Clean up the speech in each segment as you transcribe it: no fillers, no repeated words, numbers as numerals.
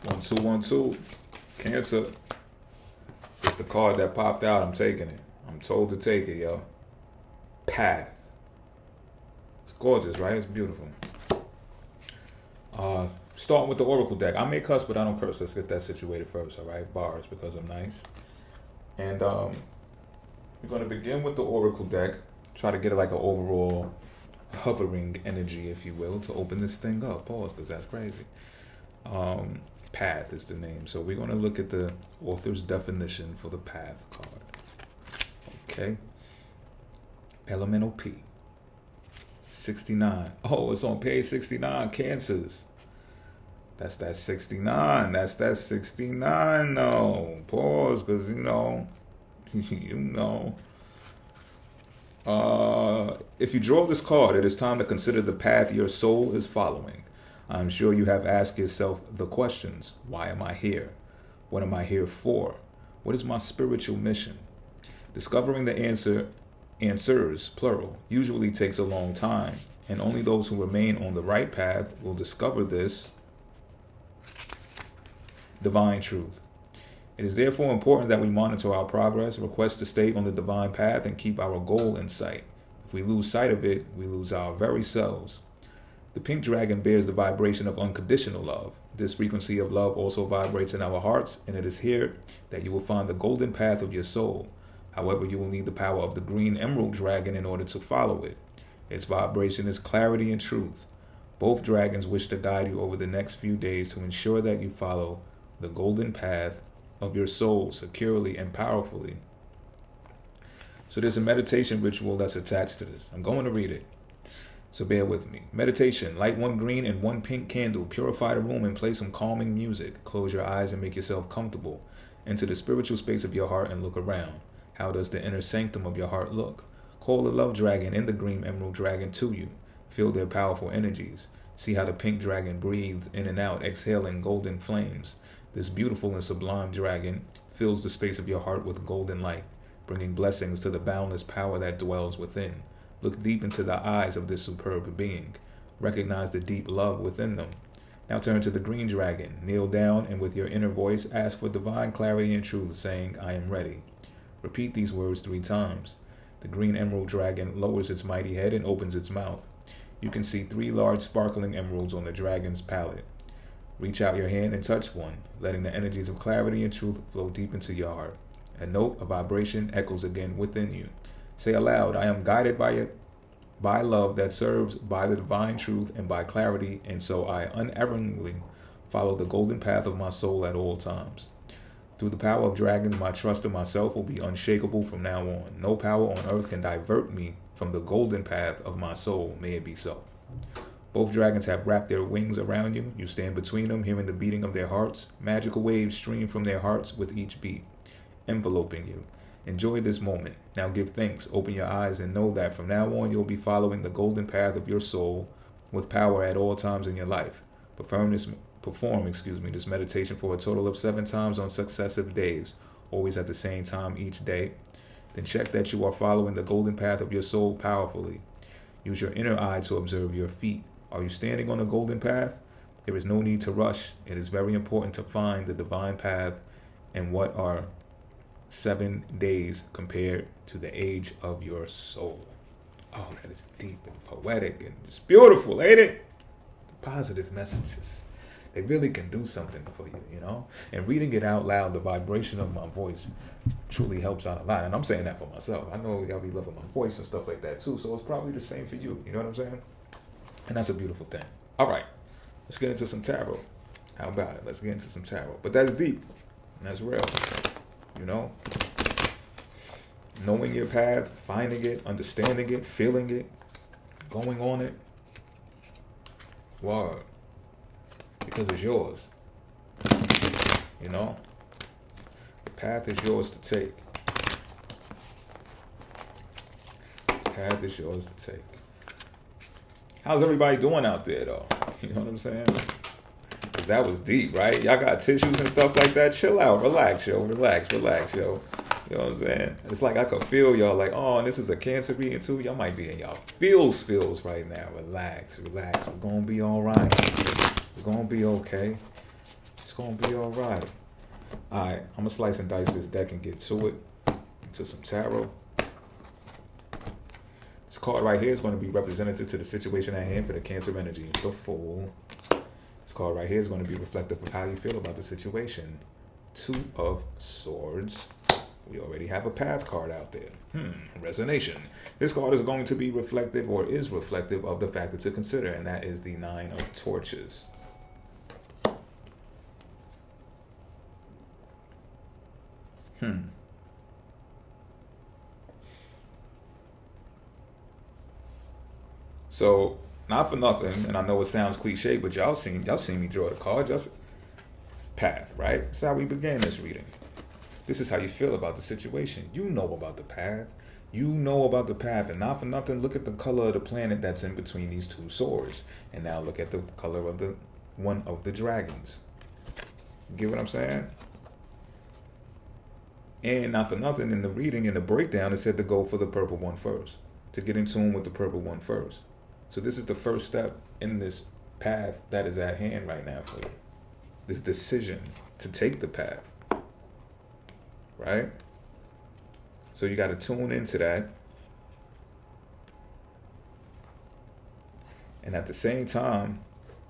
1 2 1 2. Cancer. It's the card that popped out. I'm taking it. I'm told to take it, yo. Path. It's gorgeous, right? It's beautiful. Starting with the Oracle deck. I may cuss, but I don't curse. Let's get that situated first, all right? Bars, because I'm nice. And we're going to begin with the Oracle deck. Try to get like an overall hovering energy, if you will, to open this thing up. Pause, because that's crazy. Path is the name. So we're going to look at the author's definition for the Path card. Okay. Elemental P. 69. Oh, it's on page 69. Cancers. That's that 69. That's that 69. No. Pause, because, you know. If you draw this card, it is time to consider the path your soul is following. I'm sure you have asked yourself the questions. Why am I here? What am I here for? What is my spiritual mission? Discovering the answers, plural, usually takes a long time, and only those who remain on the right path will discover this divine truth. It is therefore important that we monitor our progress, request to stay on the divine path, and keep our goal in sight. If we lose sight of it, we lose our very selves. The pink dragon bears the vibration of unconditional love. This frequency of love also vibrates in our hearts, and it is here that you will find the golden path of your soul. However, you will need the power of the green emerald dragon in order to follow it. Its vibration is clarity and truth. Both dragons wish to guide you over the next few days to ensure that you follow the golden path of your soul securely and powerfully. So there's a meditation ritual that's attached to this. I'm going to read it, so bear with me. Meditation. Light one green and one pink candle. Purify the room and play some calming music. Close your eyes and make yourself comfortable. Enter the spiritual space of your heart and look around. How does the inner sanctum of your heart look? Call the love dragon and the green emerald dragon to you. Feel their powerful energies. See how the pink dragon breathes in and out, exhaling golden flames. This beautiful and sublime dragon fills the space of your heart with golden light, bringing blessings to the boundless power that dwells within. Look deep into the eyes of this superb being. Recognize the deep love within them. Now turn to the green dragon. Kneel down and with your inner voice ask for divine clarity and truth, saying, I am ready. Repeat these words 3 times. The green emerald dragon lowers its mighty head and opens its mouth. You can see 3 large sparkling emeralds on the dragon's palate. Reach out your hand and touch one, letting the energies of clarity and truth flow deep into your heart. A note, a vibration echoes again within you. Say aloud, I am guided by love that serves by the divine truth and by clarity, and so I unerringly follow the golden path of my soul at all times. Through the power of dragons, my trust in myself will be unshakable from now on. No power on earth can divert me from the golden path of my soul. May it be so. Both dragons have wrapped their wings around you. You stand between them, hearing the beating of their hearts. Magical waves stream from their hearts with each beat, enveloping you. Enjoy this moment. Now give thanks, open your eyes, and know that from now on you'll be following the golden path of your soul with power at all times in your life. Perform this meditation for a total of 7 times on successive days, always at the same time each day. Then check that you are following the golden path of your soul powerfully. Use your inner eye to observe your feet. Are you standing on a golden path? There is no need to rush. It is very important to find the divine path and what are 7 days compared to the age of your soul. Oh, that is deep and poetic and just beautiful, ain't it? The positive messages. They really can do something for you, you know? And reading it out loud, the vibration of my voice truly helps out a lot. And I'm saying that for myself. I know y'all be loving my voice and stuff like that too, so it's probably the same for you. You know what I'm saying? And that's a beautiful thing. All right, let's get into some tarot. How about it? Let's get into some tarot. But that's deep. And that's real. You know? Knowing your path, finding it, understanding it, feeling it, going on it. Word. Because it's yours. You know? The path is yours to take. The path is yours to take. How's everybody doing out there, though? You know what I'm saying? Because that was deep, right? Y'all got tissues and stuff like that? Chill out. Relax, yo. Relax, yo. You know what I'm saying? It's like I could feel y'all like, oh, and this is a Cancer being too. Y'all might be in y'all feels right now. Relax. We're going to be all right. We're going to be okay. It's going to be all right. All right, I'm going to slice and dice this deck and get to it, to some tarot. This card right here is going to be representative to the situation at hand for the Cancer energy, the Fool. This card right here is going to be reflective of how you feel about the situation. Two of Swords. We already have a Path card out there. Resonation. This card is going to be reflective, or is reflective, of the factor to consider, and that is the Nine of Torches. So, not for nothing, and I know it sounds cliche, but y'all seen me draw the card. Just Path, right? That's how we began this reading. This is how you feel about the situation. You know about the path. You know about the path, and not for nothing, look at the color of the planet that's in between these two swords, and now look at the color of the one of the dragons. You get what I'm saying? And not for nothing, in the reading, in the breakdown, it said to go for the purple one first, to get in tune with the purple one first. So this is the first step in this path that is at hand right now for you. This decision to take the path, right? So you got to tune into that. And at the same time,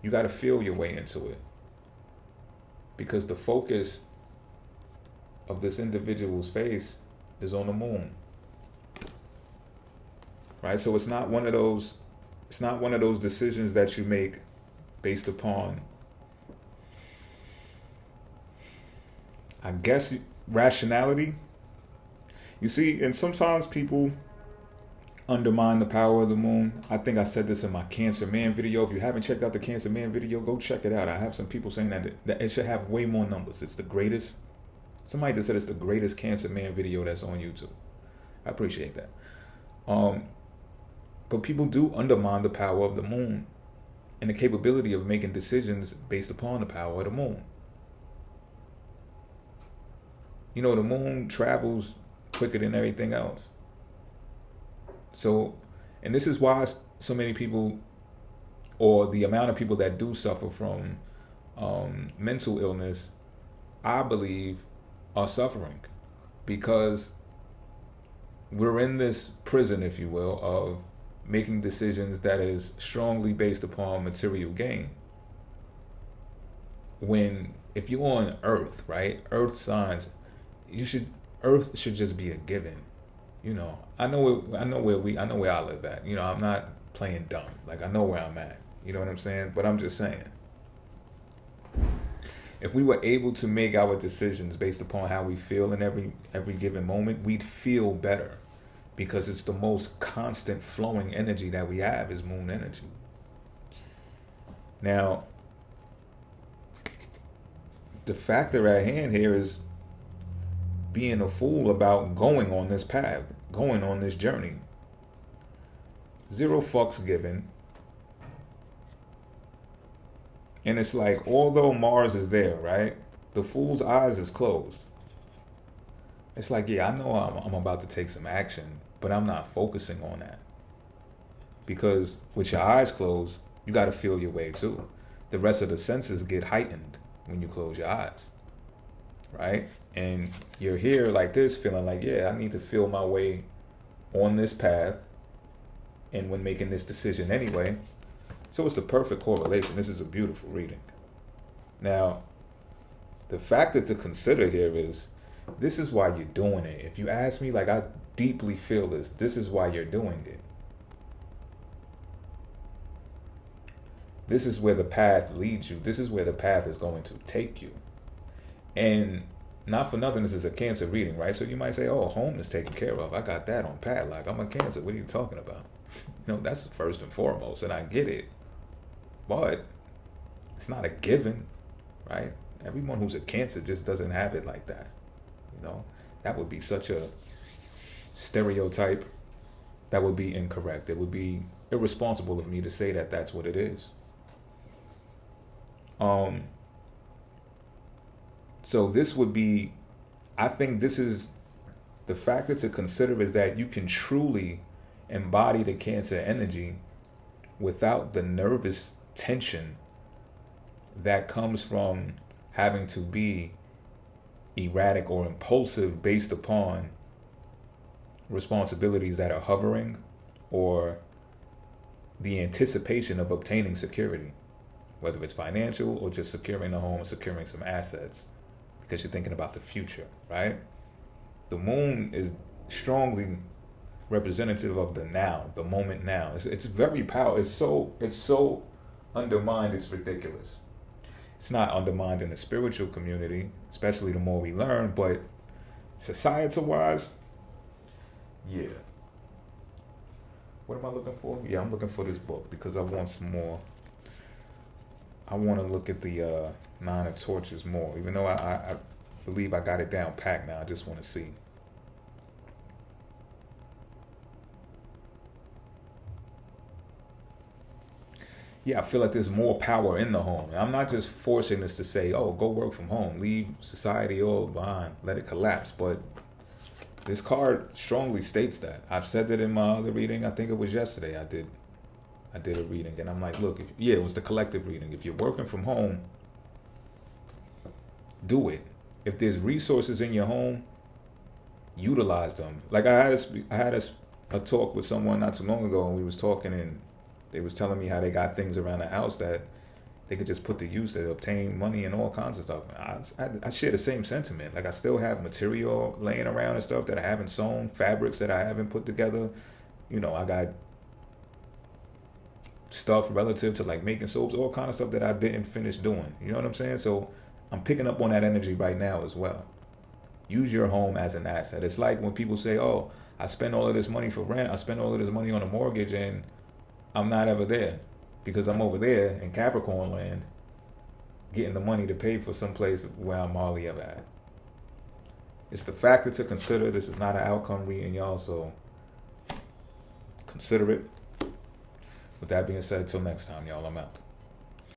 you got to feel your way into it. Because the focus of this individual's face is on the moon. Right? So it's not one of those decisions that you make based upon, I guess, rationality. You see, and sometimes people undermine the power of the moon. I think I said this in my Cancer Man video. If you haven't checked out the Cancer Man video, go check it out. I have some people saying that it should have way more numbers. It's the greatest. Somebody just said it's the greatest Cancer Man video that's on YouTube. I appreciate that. But people do undermine the power of the moon and the capability of making decisions based upon the power of the moon. You know, the moon travels quicker than everything else. So, and this is why so many people, or the amount of people that do suffer from mental illness, I believe, are suffering, because we're in this prison, if you will, of making decisions that is strongly based upon material gain. When, if you're on Earth, right, Earth signs, Earth should just be a given. You know, I know where I live at. You know, I'm not playing dumb. Like, I know where I'm at. You know what I'm saying? But I'm just saying, if we were able to make our decisions based upon how we feel in every given moment, we'd feel better, because it's the most constant flowing energy that we have is moon energy. Now, the factor at hand here is being a fool about going on this path, going on this journey. Zero fucks given. And it's like, although Mars is there, right, the fool's eyes is closed. It's like, yeah, I know I'm about to take some action, but I'm not focusing on that. Because with your eyes closed, you got to feel your way too. The rest of the senses get heightened when you close your eyes, right? And you're here like this, feeling like, yeah, I need to feel my way on this path, and when making this decision anyway. So it's the perfect correlation. This is a beautiful reading. Now, the factor to consider here is, this is why you're doing it. If you ask me, like, I deeply feel this is why you're doing it. This is where the path leads you. This is where the path is going to take you. And not for nothing, this is a Cancer reading, right? So you might say, oh, home is taken care of. I got that on pat. Like, I'm a Cancer. What are you talking about? You know, that's first and foremost, and I get it. But it's not a given, right? Everyone who's a Cancer just doesn't have it like that. You know, that would be such a stereotype. That would be incorrect. It would be irresponsible of me to say that that's what it is. So this would be, I think this is the factor to consider, is that you can truly embody the Cancer energy without the nervous tension that comes from having to be erratic or impulsive based upon responsibilities that are hovering or the anticipation of obtaining security, whether it's financial or just securing a home or securing some assets because you're thinking about the future, right? The moon is strongly representative of the now, the moment now. It's very powerful. It's so undermined, it's ridiculous. It's not undermined in the spiritual community, especially the more we learn, but societal wise, yeah. What am I looking for? Yeah, I'm looking for this book because I want some more. I want to look at the Nine of Torches more, even though I believe I got it down packed now. I just want to see. Yeah, I feel like there's more power in the home. And I'm not just forcing this to say, oh, go work from home, leave society all behind, let it collapse. But this card strongly states that. I've said that in my other reading. I think it was yesterday. I did a reading, and I'm like, look, it was the collective reading. If you're working from home, do it. If there's resources in your home, utilize them. Like I had a talk with someone not too long ago, and we was talking, and they was telling me how they got things around the house that they could just put to use to obtain money and all kinds of stuff. I share the same sentiment. Like I still have material laying around and stuff that I haven't sewn, fabrics that I haven't put together. You know, I got stuff relative to like making soaps, all kind of stuff that I didn't finish doing. You know what I'm saying? So I'm picking up on that energy right now as well. Use your home as an asset. It's like when people say, oh, I spend all of this money for rent, I spend all of this money on a mortgage, and I'm not ever there because I'm over there in Capricorn land getting the money to pay for some place where I'm hardly ever at. It's the factor to consider. This is not an outcome reading, y'all, so consider it. With that being said, till next time, y'all, I'm out.